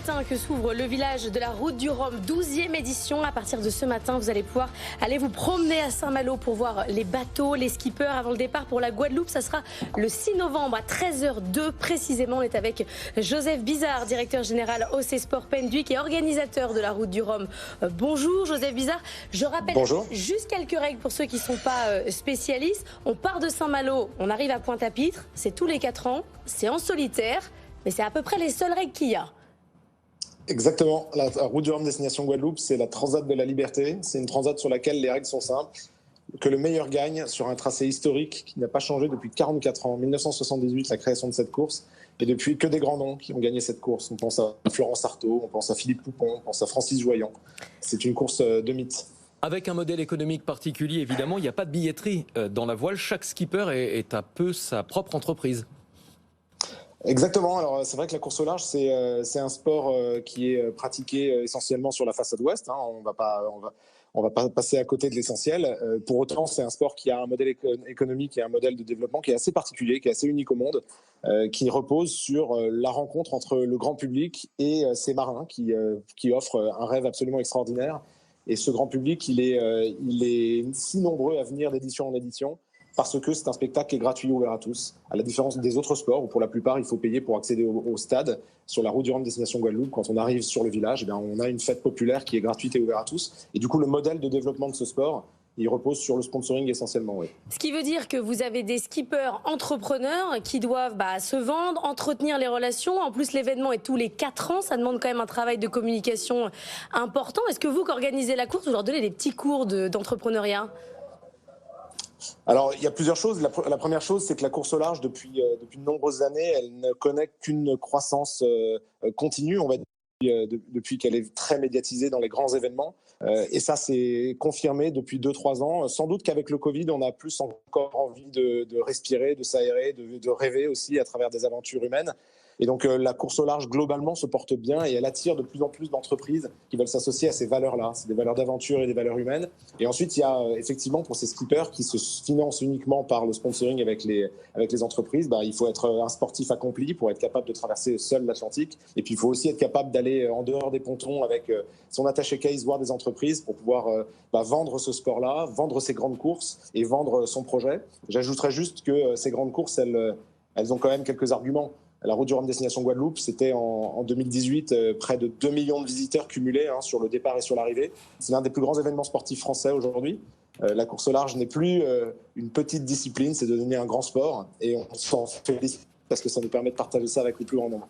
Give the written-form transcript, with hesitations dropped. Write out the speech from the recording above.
matin que s'ouvre le village de la Route du Rhum, 12e édition. À partir de ce matin, vous allez pouvoir aller vous promener à Saint-Malo pour voir les bateaux, les skippers avant le départ pour la Guadeloupe. Ça sera le 6 novembre à 13h02 précisément. On est avec Joseph Bizard, directeur général OC Sport Penduic et organisateur de la Route du Rhum. Bonjour Joseph Bizard. Je rappelle juste quelques règles pour ceux qui ne sont pas spécialistes. On part de Saint-Malo, on arrive à Pointe-à-Pitre, c'est tous les 4 ans, c'est en solitaire, mais c'est à peu près les seules règles qu'il y a. Exactement. La Route du Rhum destination Guadeloupe, c'est la Transat de la Liberté. C'est une transat sur laquelle les règles sont simples. Que le meilleur gagne sur un tracé historique qui n'a pas changé depuis 44 ans. 1978, la création de cette course. Et depuis, que des grands noms qui ont gagné cette course. On pense à Florence Artaud, on pense à Philippe Poupon, on pense à Francis Joyon. C'est une course de mythe. Avec un modèle économique particulier, évidemment, il n'y a pas de billetterie dans la voile. Chaque skipper est un peu sa propre entreprise. Exactement. Alors c'est vrai que la course au large, c'est un sport qui est pratiqué essentiellement sur la façade ouest. On va pas passer à côté de l'essentiel. Pour autant, c'est un sport qui a un modèle économique et un modèle de développement qui est assez particulier, qui est assez unique au monde, qui repose sur la rencontre entre le grand public et ces marins qui offrent un rêve absolument extraordinaire. Et ce grand public, il est si nombreux à venir d'édition en édition, parce que c'est un spectacle qui est gratuit, ouvert à tous, à la différence des autres sports où pour la plupart il faut payer pour accéder au stade. Sur la Route du Rhum destination Guadeloupe, quand on arrive sur le village, on a une fête populaire qui est gratuite et ouverte à tous. Et du coup, le modèle de développement de ce sport, il repose sur le sponsoring essentiellement. Oui. Ce qui veut dire que vous avez des skippers entrepreneurs qui doivent se vendre, entretenir les relations. En plus, l'événement est tous les 4 ans. Ça demande quand même un travail de communication important. Est-ce que vous qui organisez la course, vous leur donnez des petits cours d'entrepreneuriat ? Alors, il y a plusieurs choses. La première chose, c'est que la course au large, depuis de nombreuses années, elle ne connaît qu'une croissance continue, on va dire, depuis qu'elle est très médiatisée dans les grands événements. Et ça, c'est confirmé depuis 2-3 ans. Sans doute qu'avec le Covid, on a plus encore envie de respirer, de s'aérer, de rêver aussi à travers des aventures humaines. Et donc la course au large, globalement, se porte bien et elle attire de plus en plus d'entreprises qui veulent s'associer à ces valeurs-là. C'est des valeurs d'aventure et des valeurs humaines. Et ensuite, il y a effectivement pour ces skippers qui se financent uniquement par le sponsoring avec les entreprises, il faut être un sportif accompli pour être capable de traverser seul l'Atlantique. Et puis, il faut aussi être capable d'aller en dehors des pontons avec son attaché case, voir des entreprises pour pouvoir vendre ce sport-là, vendre ses grandes courses et vendre son projet. J'ajouterais juste que ces grandes courses, elles ont quand même quelques arguments. La Route du Rhum destination Guadeloupe, c'était en 2018 près de 2 millions de visiteurs cumulés sur le départ et sur l'arrivée. C'est l'un des plus grands événements sportifs français aujourd'hui. La course au large n'est plus une petite discipline, c'est devenu un grand sport et on s'en félicite parce que ça nous permet de partager ça avec le plus grand nombre.